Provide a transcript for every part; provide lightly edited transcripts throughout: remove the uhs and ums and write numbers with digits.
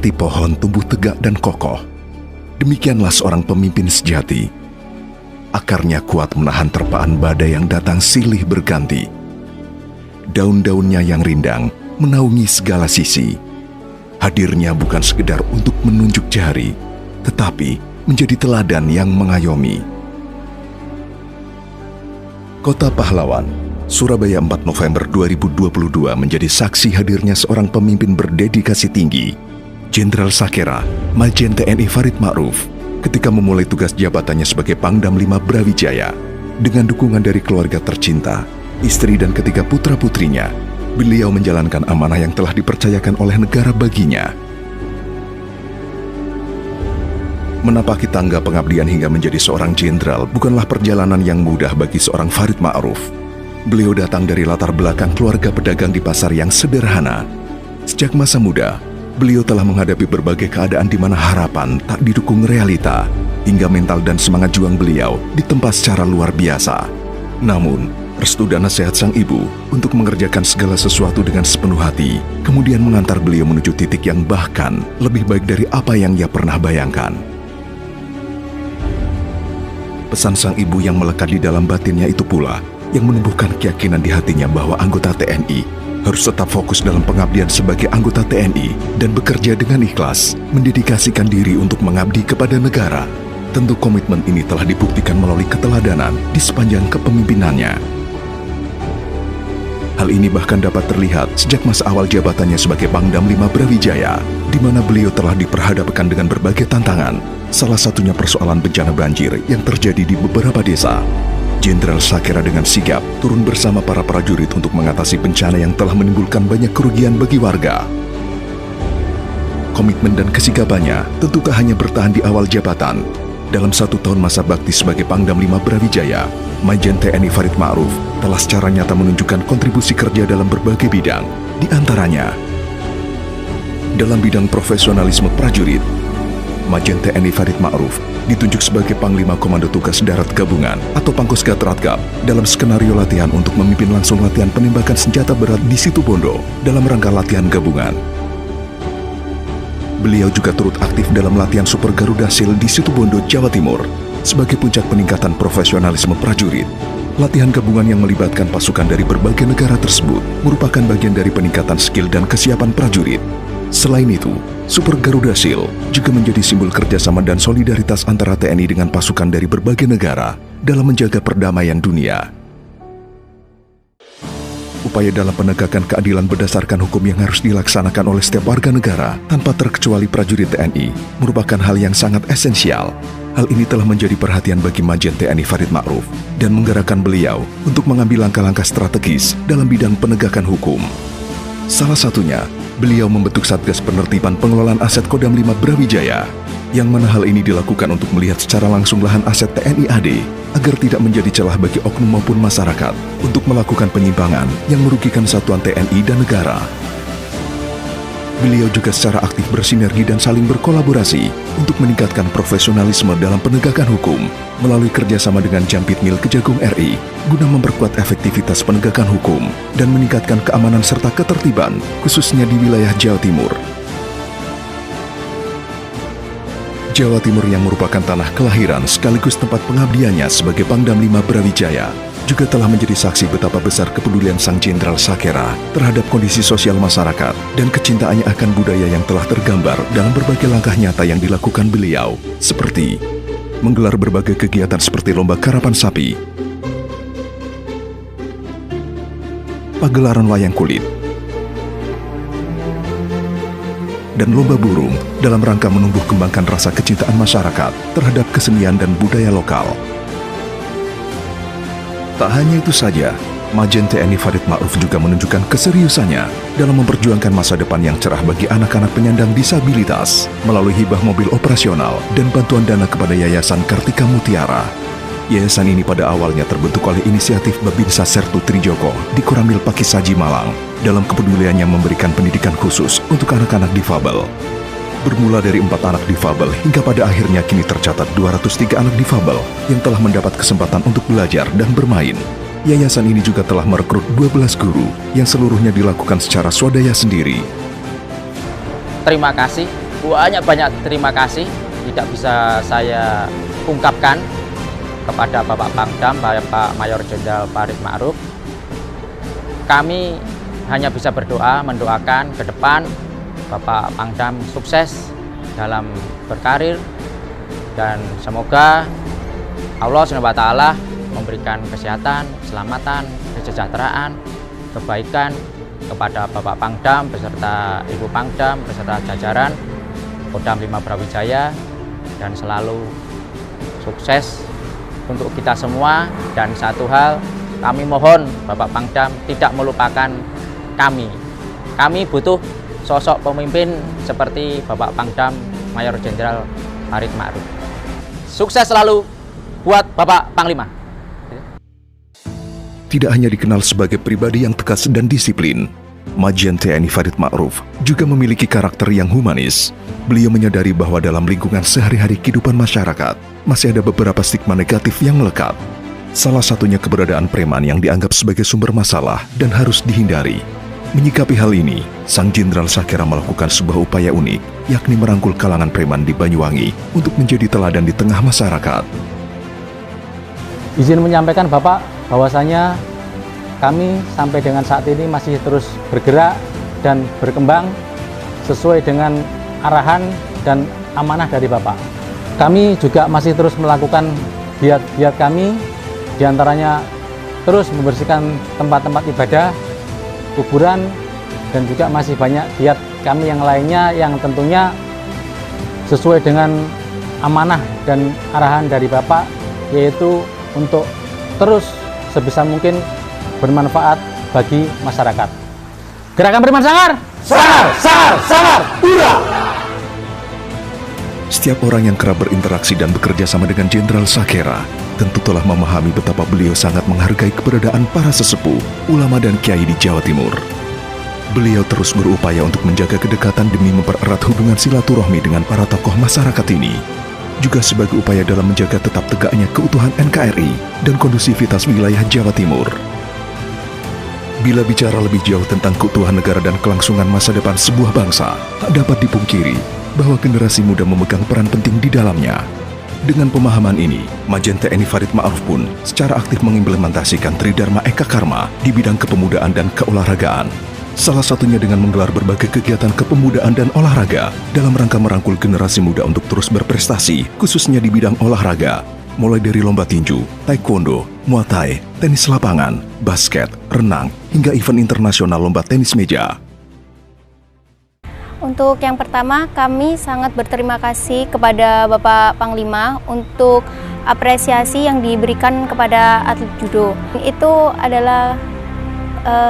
seperti pohon tumbuh tegak dan kokoh. Demikianlah seorang pemimpin sejati. Akarnya kuat menahan terpaan badai yang datang silih berganti. Daun-daunnya yang rindang menaungi segala sisi. Hadirnya bukan sekedar untuk menunjuk jari, tetapi menjadi teladan yang mengayomi. Kota Pahlawan, Surabaya 4 November 2022 menjadi saksi hadirnya seorang pemimpin berdedikasi tinggi, Jenderal Sakera, Majen TNI Farid Ma'ruf, ketika memulai tugas jabatannya sebagai Pangdam 5 Brawijaya. Dengan dukungan dari keluarga tercinta, istri dan ketiga putra-putrinya, beliau menjalankan amanah yang telah dipercayakan oleh negara baginya. Menapaki tangga pengabdian hingga menjadi seorang jenderal bukanlah perjalanan yang mudah bagi seorang Farid Ma'ruf. Beliau datang dari latar belakang keluarga pedagang di pasar yang sederhana. Sejak masa muda, beliau telah menghadapi berbagai keadaan di mana harapan tak didukung realita, hingga mental dan semangat juang beliau ditempa secara luar biasa. Namun, restu dan nasihat sang ibu untuk mengerjakan segala sesuatu dengan sepenuh hati, kemudian mengantar beliau menuju titik yang bahkan lebih baik dari apa yang ia pernah bayangkan. Pesan sang ibu yang melekat di dalam batinnya itu pula yang menumbuhkan keyakinan di hatinya bahwa anggota TNI harus tetap fokus dalam pengabdian sebagai anggota TNI dan bekerja dengan ikhlas, mendedikasikan diri untuk mengabdi kepada negara. Tentu komitmen ini telah dibuktikan melalui keteladanan di sepanjang kepemimpinannya. Hal ini bahkan dapat terlihat sejak masa awal jabatannya sebagai Pangdam 5 Brawijaya, di mana beliau telah diperhadapkan dengan berbagai tantangan, salah satunya persoalan bencana banjir yang terjadi di beberapa desa. Jenderal Sakera dengan sigap turun bersama para prajurit untuk mengatasi bencana yang telah menimbulkan banyak kerugian bagi warga. Komitmen dan kesigapannya tentu tak hanya bertahan di awal jabatan. Dalam 1 tahun masa bakti sebagai Pangdam 5 Brawijaya, Majen TNI Farid Ma'ruf telah secara nyata menunjukkan kontribusi kerja dalam berbagai bidang, di antaranya dalam bidang profesionalisme prajurit. Majen TNI Farid Ma'ruf ditunjuk sebagai Panglima Komando Tugas Darat Gabungan atau Pangkostrat Ratgab dalam skenario latihan untuk memimpin langsung latihan penembakan senjata berat di Situbondo dalam rangka latihan gabungan. Beliau juga turut aktif dalam latihan Super Garuda Shield di Situbondo, Jawa Timur sebagai puncak peningkatan profesionalisme prajurit. Latihan gabungan yang melibatkan pasukan dari berbagai negara tersebut merupakan bagian dari peningkatan skill dan kesiapan prajurit. Selain itu, Super Garuda Shield juga menjadi simbol kerjasama dan solidaritas antara TNI dengan pasukan dari berbagai negara dalam menjaga perdamaian dunia. Upaya dalam penegakan keadilan berdasarkan hukum yang harus dilaksanakan oleh setiap warga negara tanpa terkecuali prajurit TNI merupakan hal yang sangat esensial. Hal ini telah menjadi perhatian bagi Majen TNI Farid Ma'ruf dan menggerakkan beliau untuk mengambil langkah-langkah strategis dalam bidang penegakan hukum. Salah satunya, beliau membentuk Satgas Penertiban Pengelolaan Aset Kodam 5 Brawijaya, yang mana hal ini dilakukan untuk melihat secara langsung lahan aset TNI AD agar tidak menjadi celah bagi oknum maupun masyarakat untuk melakukan penyimpangan yang merugikan satuan TNI dan negara. Beliau juga secara aktif bersinergi dan saling berkolaborasi untuk meningkatkan profesionalisme dalam penegakan hukum melalui kerjasama dengan Jampitmil Kejagung RI guna memperkuat efektivitas penegakan hukum dan meningkatkan keamanan serta ketertiban, khususnya di wilayah Jawa Timur. Jawa Timur yang merupakan tanah kelahiran sekaligus tempat pengabdiannya sebagai Pangdam 5 Brawijaya juga telah menjadi saksi betapa besar kepedulian Sang Jenderal Sakera terhadap kondisi sosial masyarakat dan kecintaannya akan budaya yang telah tergambar dalam berbagai langkah nyata yang dilakukan beliau, seperti menggelar berbagai kegiatan seperti lomba karapan sapi, pagelaran wayang kulit, dan lomba burung dalam rangka menumbuh kembangkan rasa kecintaan masyarakat terhadap kesenian dan budaya lokal. Tak hanya itu saja, Majen TNI Farid Ma'ruf juga menunjukkan keseriusannya dalam memperjuangkan masa depan yang cerah bagi anak-anak penyandang disabilitas melalui hibah mobil operasional dan bantuan dana kepada Yayasan Kartika Mutiara. Yayasan ini pada awalnya terbentuk oleh inisiatif Babinsa Sertu Trijoko di Koramil Pakisaji Malang dalam kepeduliannya memberikan pendidikan khusus untuk anak-anak difabel. Bermula dari 4 anak difabel hingga pada akhirnya kini tercatat 203 anak difabel yang telah mendapat kesempatan untuk belajar dan bermain. Yayasan ini juga telah merekrut 12 guru yang seluruhnya dilakukan secara swadaya sendiri. Terima kasih banyak terima kasih tidak bisa saya ungkapkan kepada Bapak Pangdam, Bapak Mayor Jenderal Farid Ma'ruf. Kami hanya bisa berdoa, mendoakan ke depan Bapak Pangdam sukses dalam berkarir, dan semoga Allah SWT memberikan kesehatan, keselamatan, kesejahteraan, kebaikan kepada Bapak Pangdam beserta Ibu Pangdam beserta jajaran Kodam 5 Brawijaya, dan selalu sukses untuk kita semua. Dan satu hal, kami mohon Bapak Pangdam tidak melupakan kami. Kami butuh sosok pemimpin seperti Bapak Pangdam Mayor Jenderal Farid Ma'ruf. Sukses selalu buat Bapak Panglima. Tidak hanya dikenal sebagai pribadi yang tegas dan disiplin, Majen TNI Farid Ma'ruf juga memiliki karakter yang humanis. Beliau menyadari bahwa dalam lingkungan sehari-hari kehidupan masyarakat, masih ada beberapa stigma negatif yang melekat. Salah satunya keberadaan preman yang dianggap sebagai sumber masalah dan harus dihindari. Menyikapi hal ini, Sang Jenderal Sakera melakukan sebuah upaya unik, yakni merangkul kalangan preman di Banyuwangi untuk menjadi teladan di tengah masyarakat. Izin menyampaikan Bapak bahwasanya kami sampai dengan saat ini masih terus bergerak dan berkembang sesuai dengan arahan dan amanah dari Bapak. Kami juga masih terus melakukan giat-giat kami, diantaranya terus membersihkan tempat-tempat ibadah, kuburan, dan juga masih banyak giat kami yang lainnya yang tentunya sesuai dengan amanah dan arahan dari Bapak, yaitu untuk terus sebisa mungkin bermanfaat bagi masyarakat. Gerakan Preman Sangar! Sangar! Sangar! Sangar! Hurra! Setiap orang yang kerap berinteraksi dan bekerja sama dengan Jenderal Sakera tentu telah memahami betapa beliau sangat menghargai keberadaan para sesepuh, ulama dan kiai di Jawa Timur. Beliau terus berupaya untuk menjaga kedekatan demi mempererat hubungan silaturahmi dengan para tokoh masyarakat ini, juga sebagai upaya dalam menjaga tetap tegaknya keutuhan NKRI dan kondusivitas wilayah Jawa Timur. Bila bicara lebih jauh tentang keutuhan negara dan kelangsungan masa depan sebuah bangsa, tak dapat dipungkiri bahwa generasi muda memegang peran penting di dalamnya. Dengan pemahaman ini, Majen TNI Farid Ma'ruf pun secara aktif mengimplementasikan Tridharma Eka Karma di bidang kepemudaan dan keolahragaan. Salah satunya dengan menggelar berbagai kegiatan kepemudaan dan olahraga dalam rangka merangkul generasi muda untuk terus berprestasi, khususnya di bidang olahraga, mulai dari lomba tinju, taekwondo, muay thai, tenis lapangan, basket, renang, hingga event internasional lomba tenis meja. Untuk yang pertama, kami sangat berterima kasih kepada Bapak Panglima untuk apresiasi yang diberikan kepada atlet judo. Itu adalah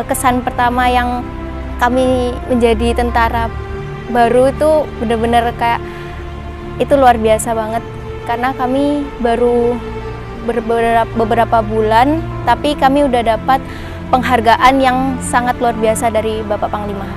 kesan pertama yang kami menjadi tentara baru, itu benar-benar kayak itu luar biasa banget, karena kami baru beberapa bulan tapi kami udah dapat penghargaan yang sangat luar biasa dari Bapak Panglima.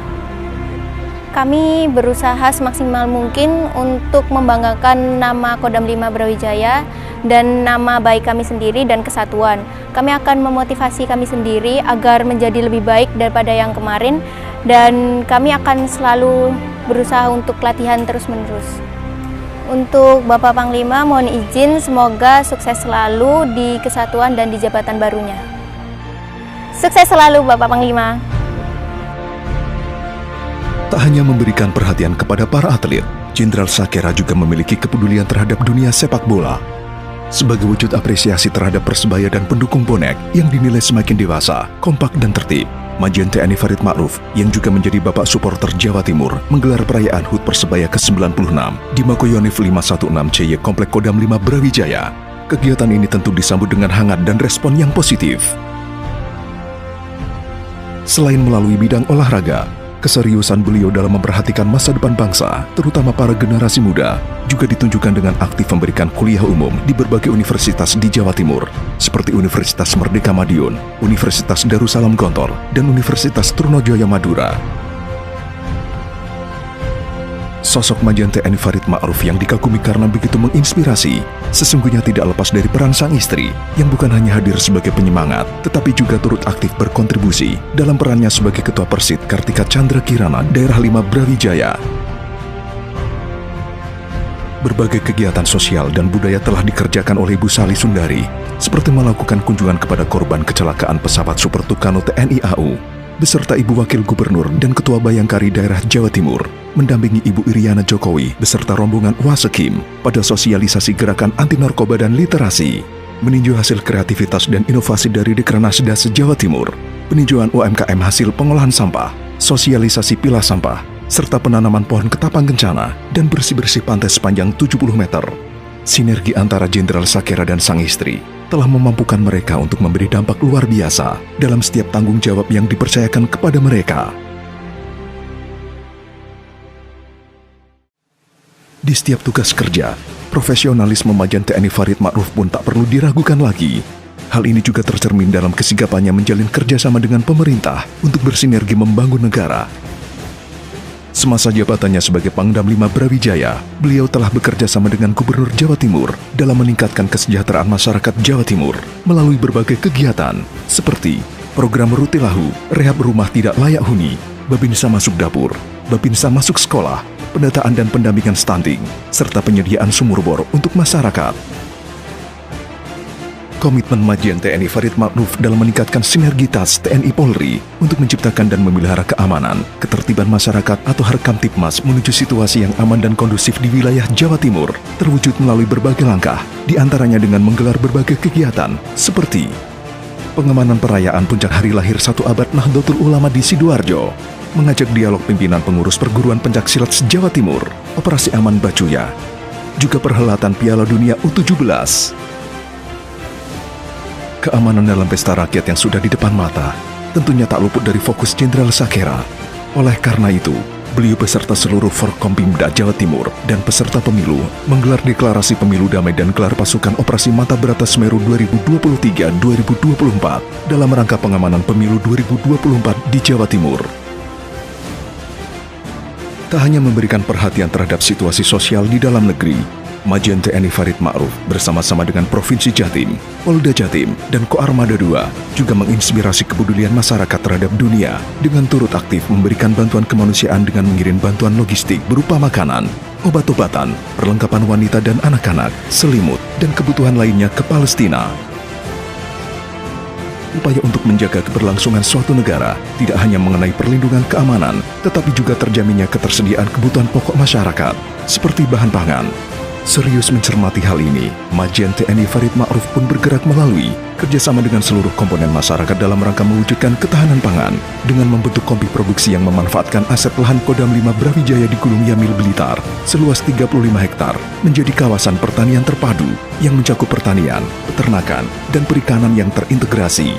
Kami berusaha semaksimal mungkin untuk membanggakan nama Kodam 5 Brawijaya dan nama baik kami sendiri dan kesatuan. Kami akan memotivasi kami sendiri agar menjadi lebih baik daripada yang kemarin, dan kami akan selalu berusaha untuk latihan terus-menerus. Untuk Bapak Panglima, mohon izin semoga sukses selalu di kesatuan dan di jabatan barunya. Sukses selalu Bapak Panglima. Tak hanya memberikan perhatian kepada para atlet, Jenderal Sakera juga memiliki kepedulian terhadap dunia sepak bola. Sebagai wujud apresiasi terhadap Persebaya dan pendukung bonek yang dinilai semakin dewasa, kompak dan tertib, Majen TNI Farid Ma'ruf yang juga menjadi bapak supporter Jawa Timur menggelar perayaan HUT Persebaya ke-96 di Makoyonif 516 CY Komplek Kodam 5 Brawijaya. Kegiatan ini tentu disambut dengan hangat dan respon yang positif. Selain melalui bidang olahraga, keseriusan beliau dalam memperhatikan masa depan bangsa, terutama para generasi muda, juga ditunjukkan dengan aktif memberikan kuliah umum di berbagai universitas di Jawa Timur, seperti Universitas Merdeka Madiun, Universitas Darussalam Gontor, dan Universitas Trunojoyo Madura. Sosok Majen TNI Farid Ma'ruf yang dikagumi karena begitu menginspirasi, sesungguhnya tidak lepas dari peran sang istri, yang bukan hanya hadir sebagai penyemangat, tetapi juga turut aktif berkontribusi dalam perannya sebagai Ketua Persid Kartika Chandra Kirana Daerah 5 Brawijaya. Berbagai kegiatan sosial dan budaya telah dikerjakan oleh Ibu Sali Sundari, seperti melakukan kunjungan kepada korban kecelakaan pesawat Super Tucano TNI AU, beserta Ibu Wakil Gubernur dan Ketua Bayangkari Daerah Jawa Timur, mendampingi Ibu Iriana Jokowi beserta rombongan Wasekim pada sosialisasi gerakan anti narkoba dan literasi, meninjau hasil kreativitas dan inovasi dari Dekranasda Jawa Timur, peninjauan UMKM hasil pengolahan sampah, sosialisasi pilah sampah, serta penanaman pohon ketapang kencana dan bersih-bersih pantai sepanjang 70 meter. Sinergi antara Jenderal Sakera dan sang istri telah memampukan mereka untuk memberi dampak luar biasa dalam setiap tanggung jawab yang dipercayakan kepada mereka. Di setiap tugas kerja, profesionalisme Majen TNI Farid Ma'ruf pun tak perlu diragukan lagi. Hal ini juga tercermin dalam kesigapannya menjalin kerjasama dengan pemerintah untuk bersinergi membangun negara. Semasa jabatannya sebagai Pangdam 5 Brawijaya, beliau telah bekerja sama dengan Gubernur Jawa Timur dalam meningkatkan kesejahteraan masyarakat Jawa Timur melalui berbagai kegiatan seperti program Rutilahu, rehab rumah tidak layak huni, Babinsa masuk dapur, Babinsa masuk sekolah, pendataan dan pendampingan stunting, serta penyediaan sumur bor untuk masyarakat. Komitmen Majen TNI Farid Ma'ruf dalam meningkatkan sinergitas TNI Polri untuk menciptakan dan memelihara keamanan, ketertiban masyarakat atau Harkamtibmas menuju situasi yang aman dan kondusif di wilayah Jawa Timur terwujud melalui berbagai langkah, diantaranya dengan menggelar berbagai kegiatan seperti pengamanan perayaan puncak hari lahir 1 abad Nahdlatul Ulama di Sidoarjo, mengajak dialog pimpinan pengurus perguruan pencaksilat se-Jawa Timur, Operasi Aman Bacuya, juga perhelatan Piala Dunia U17. Keamanan dalam pesta rakyat yang sudah di depan mata tentunya tak luput dari fokus Jenderal Sakera. Oleh karena itu, beliau beserta seluruh Forkompimda Jawa Timur dan peserta pemilu menggelar deklarasi pemilu damai dan gelar pasukan Operasi Mata Berata Semeru 2023-2024 dalam rangka pengamanan pemilu 2024 di Jawa Timur. Tak hanya memberikan perhatian terhadap situasi sosial di dalam negeri, Majen TNI Farid Ma'ruf bersama-sama dengan Provinsi Jatim, Polda Jatim, dan Koarmada II juga menginspirasi kepedulian masyarakat terhadap dunia dengan turut aktif memberikan bantuan kemanusiaan dengan mengirim bantuan logistik berupa makanan, obat-obatan, perlengkapan wanita dan anak-anak, selimut, dan kebutuhan lainnya ke Palestina. Upaya untuk menjaga keberlangsungan suatu negara tidak hanya mengenai perlindungan keamanan, tetapi juga terjaminnya ketersediaan kebutuhan pokok masyarakat, seperti bahan pangan. Serius mencermati hal ini, Majen TNI Farid Ma'ruf pun bergerak melalui kerjasama dengan seluruh komponen masyarakat dalam rangka mewujudkan ketahanan pangan dengan membentuk kompi produksi yang memanfaatkan aset lahan Kodam 5 Brawijaya di Gunung Yamil Blitar seluas 35 hektar menjadi kawasan pertanian terpadu yang mencakup pertanian, peternakan, dan perikanan yang terintegrasi.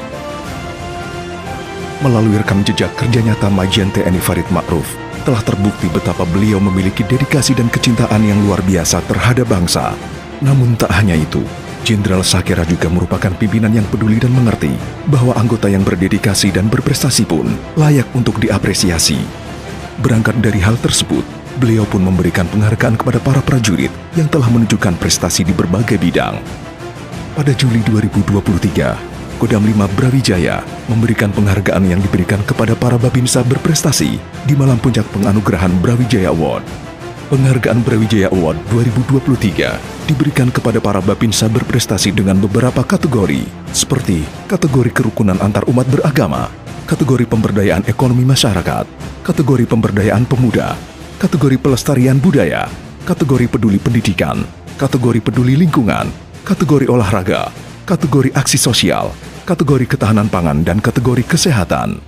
Melalui rekam jejak kerja nyata Majen TNI Farid Ma'ruf, telah terbukti betapa beliau memiliki dedikasi dan kecintaan yang luar biasa terhadap bangsa. Namun tak hanya itu, Jenderal Sakera juga merupakan pimpinan yang peduli dan mengerti bahwa anggota yang berdedikasi dan berprestasi pun layak untuk diapresiasi. Berangkat dari hal tersebut, beliau pun memberikan penghargaan kepada para prajurit yang telah menunjukkan prestasi di berbagai bidang. Pada Juli 2023, Kodam 5 Brawijaya memberikan penghargaan yang diberikan kepada para babinsa berprestasi di malam puncak penganugerahan Brawijaya Award. Penghargaan Brawijaya Award 2023 diberikan kepada para babinsa berprestasi dengan beberapa kategori, seperti kategori kerukunan antar umat beragama, kategori pemberdayaan ekonomi masyarakat, kategori pemberdayaan pemuda, kategori pelestarian budaya, kategori peduli pendidikan, kategori peduli lingkungan, kategori olahraga, kategori aksi sosial, kategori ketahanan pangan, dan kategori kesehatan.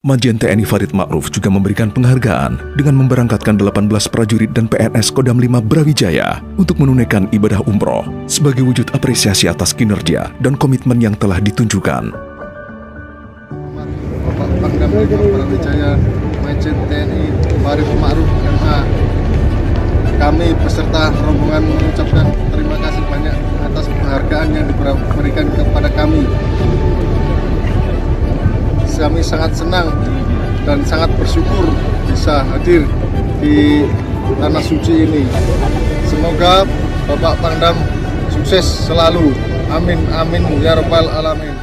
Majen TNI Farid Ma'ruf juga memberikan penghargaan dengan memberangkatkan 18 prajurit dan PNS Kodam 5 Brawijaya untuk menunaikan ibadah umroh sebagai wujud apresiasi atas kinerja dan komitmen yang telah ditunjukkan. Bapak Pangdam 5 Brawijaya, Majen TNI Farid Ma'ruf MA, kami peserta rombongan mengucapkan terima kasih banyak atas penghargaan yang diberikan kepada kami. Kami sangat senang dan sangat bersyukur bisa hadir di tanah suci ini. Semoga Bapak Pangdam sukses selalu. Amin, amin, ya rabbal alamin.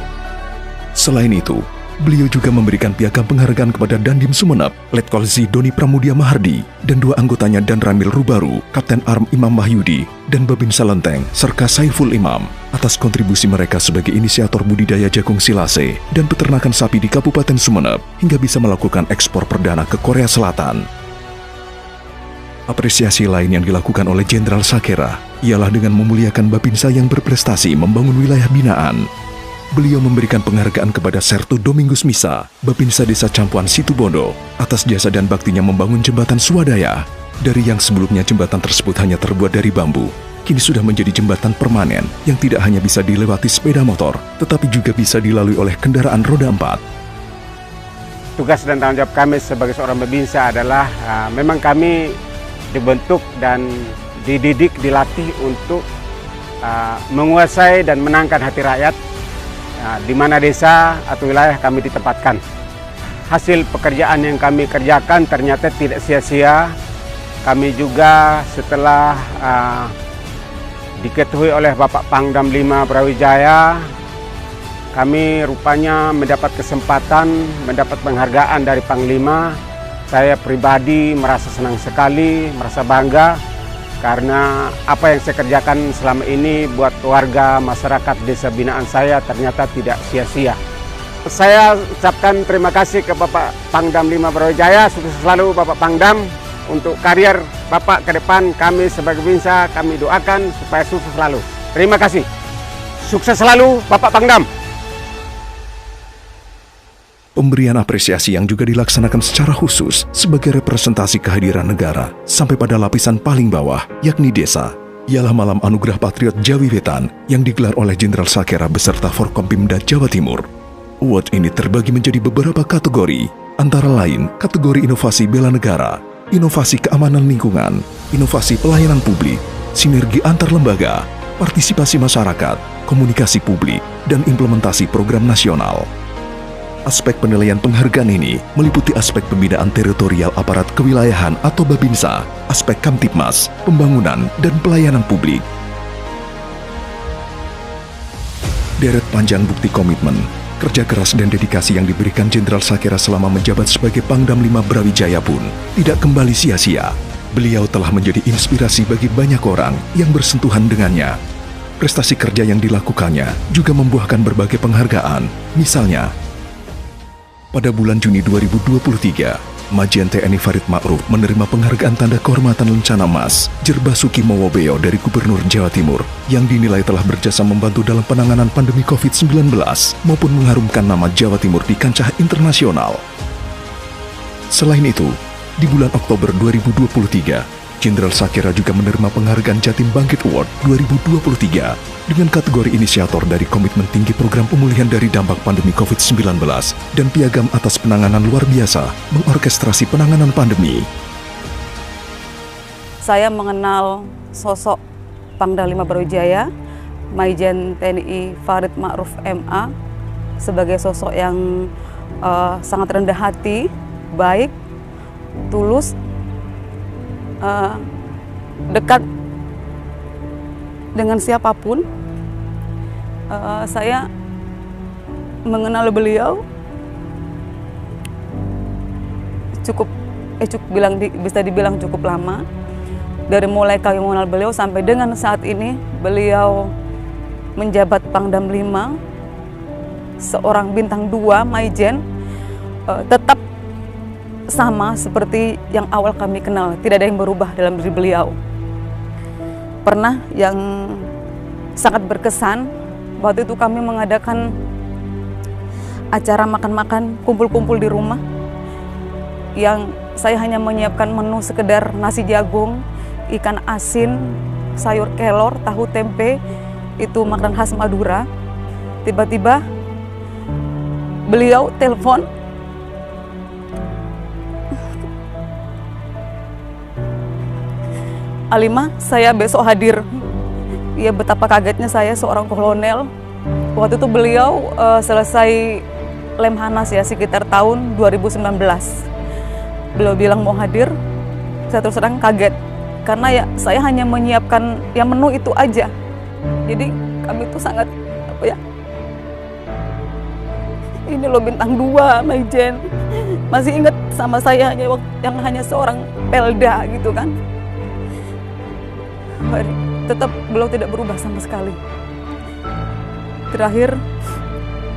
Selain itu, Beliau juga memberikan piagam penghargaan kepada Dandim Sumeneb, Letkol Z Doni Pramudia Mahardi, dan 2 anggotanya Dan Ramil Rubaru, Kapten Arm Imam Wahyudi, dan Babinsa Lenteng, serta Saiful Imam, atas kontribusi mereka sebagai inisiator budidaya jagung silase dan peternakan sapi di Kabupaten Sumeneb, hingga bisa melakukan ekspor perdana ke Korea Selatan. Apresiasi lain yang dilakukan oleh Jenderal Sakera ialah dengan memuliakan Babinsa yang berprestasi membangun wilayah binaan. Beliau memberikan penghargaan kepada Sertu Domingus Misa, Babinsa Desa Campuan Situbondo, atas jasa dan baktinya membangun jembatan swadaya. Dari yang sebelumnya jembatan tersebut hanya terbuat dari bambu, kini sudah menjadi jembatan permanen yang tidak hanya bisa dilewati sepeda motor, tetapi juga bisa dilalui oleh kendaraan roda 4. Tugas dan tanggung jawab kami sebagai seorang Babinsa adalah memang kami dibentuk dan dididik, dilatih untuk menguasai dan menangkan hati rakyat di mana desa atau wilayah kami ditempatkan. Hasil pekerjaan yang kami kerjakan ternyata tidak sia-sia. Kami juga setelah diketahui oleh Bapak Pangdam 5 Brawijaya, kami rupanya mendapat kesempatan, mendapat penghargaan dari Panglima. Saya pribadi merasa senang sekali, merasa bangga karena apa yang saya kerjakan selama ini buat warga masyarakat desa binaan saya ternyata tidak sia-sia. Saya ucapkan terima kasih ke Bapak Pangdam 5 Brawijaya, sukses selalu Bapak Pangdam untuk karier Bapak ke depan. Kami sebagai Babinsa, kami doakan supaya sukses selalu. Terima kasih. Sukses selalu Bapak Pangdam. Pemberian apresiasi yang juga dilaksanakan secara khusus sebagai representasi kehadiran negara sampai pada lapisan paling bawah, yakni desa, ialah Malam Anugerah Patriot Jawi Wetan yang digelar oleh Jenderal Sakera beserta Forkompimda Jawa Timur. Award ini terbagi menjadi beberapa kategori, antara lain kategori inovasi bela negara, inovasi keamanan lingkungan, inovasi pelayanan publik, sinergi antar lembaga, partisipasi masyarakat, komunikasi publik, dan implementasi program nasional. Aspek penilaian penghargaan ini meliputi aspek pembinaan teritorial aparat kewilayahan atau Babinsa, aspek Kamtipmas, pembangunan, dan pelayanan publik. Deret panjang bukti komitmen, kerja keras dan dedikasi yang diberikan Jenderal Sakera selama menjabat sebagai Pangdam 5 Brawijaya pun tidak kembali sia-sia. Beliau telah menjadi inspirasi bagi banyak orang yang bersentuhan dengannya. Prestasi kerja yang dilakukannya juga membuahkan berbagai penghargaan, misalnya pada bulan Juni 2023, Majen TNI Farid Ma'ruf menerima penghargaan Tanda Kehormatan Lencana Emas Jerbasuki Mowobeo dari Gubernur Jawa Timur yang dinilai telah berjasa membantu dalam penanganan pandemi COVID-19 maupun mengharumkan nama Jawa Timur di kancah internasional. Selain itu, di bulan Oktober 2023, Jenderal Sakera juga menerima penghargaan Jatim Bangkit Award 2023 dengan kategori inisiator dari Komitmen Tinggi Program Pemulihan dari Dampak Pandemi COVID-19 dan piagam atas penanganan luar biasa mengorkestrasi penanganan pandemi. Saya mengenal sosok Pangdam 5 Brawijaya, Majen TNI Farid Ma'ruf MA, sebagai sosok yang sangat rendah hati, baik, tulus, dekat dengan siapapun. Saya mengenal beliau bisa dibilang cukup lama. Dari mulai kami mengenal beliau sampai dengan saat ini beliau menjabat Pangdam 5, seorang bintang 2 Maijen, tetap sama seperti yang awal kami kenal, tidak ada yang berubah dalam diri beliau. Pernah yang sangat berkesan, waktu itu kami mengadakan acara makan-makan, kumpul-kumpul di rumah, yang saya hanya menyiapkan menu sekedar nasi jagung, ikan asin, sayur kelor, tahu tempe, itu makanan khas Madura. Tiba-tiba beliau telepon, "Alimah, saya besok hadir." Ya, betapa kagetnya saya, seorang kolonel. Waktu itu beliau selesai Lemhanas ya, sekitar tahun 2019. Beliau bilang mau hadir, saya terus terang kaget. Karena ya saya hanya menyiapkan ya menu itu aja. Jadi kami itu sangat ini loh bintang 2 Maijen. Masih ingat sama saya yang hanya seorang pelda gitu kan. Tetap beliau tidak berubah sama sekali. Terakhir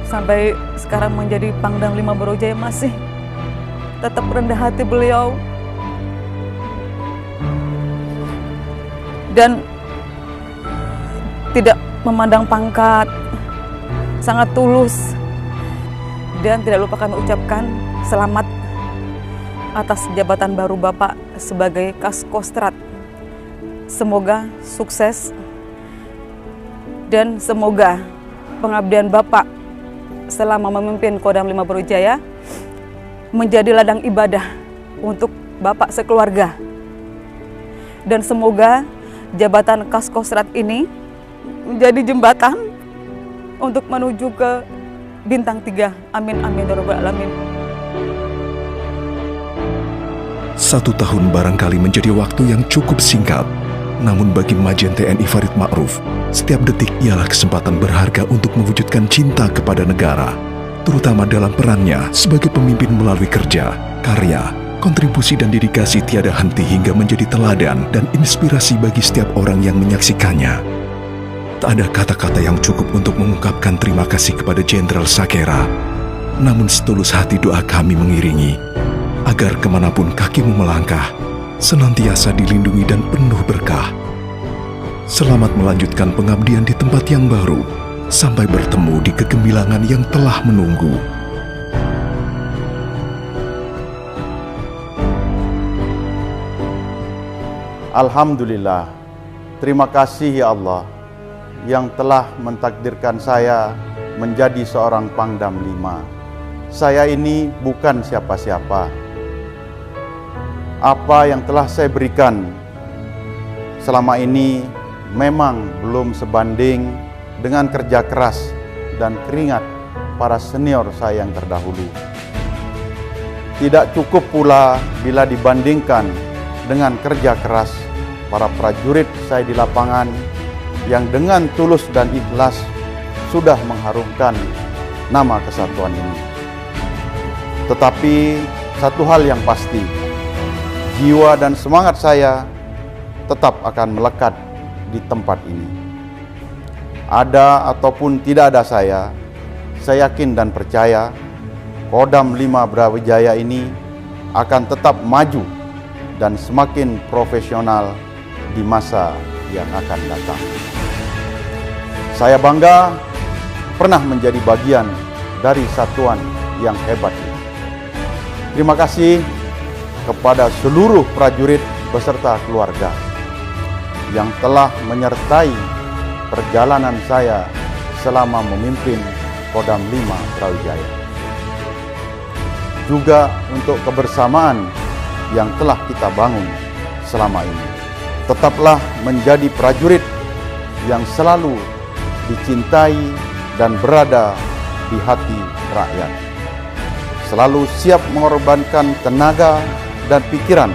sampai sekarang menjadi Pangdam 5 Brawijaya masih tetap rendah hati beliau. Dan tidak memandang pangkat, sangat tulus. Dan tidak lupa kami ucapkan selamat atas jabatan baru Bapak sebagai Kaskostrat. Semoga sukses dan semoga pengabdian Bapak selama memimpin Kodam 5 Brawijaya menjadi ladang ibadah untuk Bapak sekeluarga. Dan semoga jabatan Kaskostrat ini menjadi jembatan untuk menuju ke bintang 3. Amin amin ya rabbal alamin. 1 tahun barangkali menjadi waktu yang cukup singkat. Namun bagi Majen TNI Farid Ma'ruf, setiap detik ialah kesempatan berharga untuk mewujudkan cinta kepada negara, terutama dalam perannya sebagai pemimpin melalui kerja, karya, kontribusi dan dedikasi tiada henti hingga menjadi teladan dan inspirasi bagi setiap orang yang menyaksikannya. Tak ada kata-kata yang cukup untuk mengungkapkan terima kasih kepada Jenderal Sakera. Namun setulus hati doa kami mengiringi, agar kemanapun kakimu melangkah, senantiasa dilindungi dan penuh berkah. Selamat melanjutkan pengabdian di tempat yang baru, sampai bertemu di kegemilangan yang telah menunggu. Alhamdulillah, terima kasih ya Allah yang telah mentakdirkan saya menjadi seorang Pangdam 5. Saya ini bukan siapa-siapa. Apa yang telah saya berikan selama ini memang belum sebanding dengan kerja keras dan keringat para senior saya yang terdahulu. Tidak cukup pula bila dibandingkan dengan kerja keras para prajurit saya di lapangan yang dengan tulus dan ikhlas sudah mengharumkan nama kesatuan ini. Tetapi satu hal yang pasti, jiwa dan semangat saya tetap akan melekat di tempat ini. Ada ataupun tidak ada saya yakin dan percaya Kodam 5 Brawijaya ini akan tetap maju dan semakin profesional di masa yang akan datang. Saya bangga pernah menjadi bagian dari satuan yang hebat ini. Terima kasih kepada seluruh prajurit beserta keluarga yang telah menyertai perjalanan saya selama memimpin Kodam 5 Brawijaya. Juga untuk kebersamaan yang telah kita bangun selama ini. Tetaplah menjadi prajurit yang selalu dicintai dan berada di hati rakyat. Selalu siap mengorbankan tenaga dan pikiran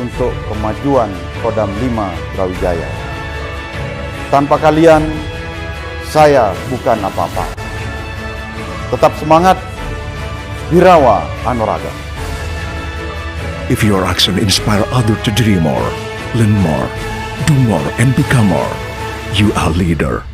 untuk kemajuan Kodam 5 Brawijaya. Tanpa kalian, saya bukan apa-apa. Tetap semangat, Birawa Anuraga. If your action inspire others to dream more, learn more, do more, and become more, you are leader.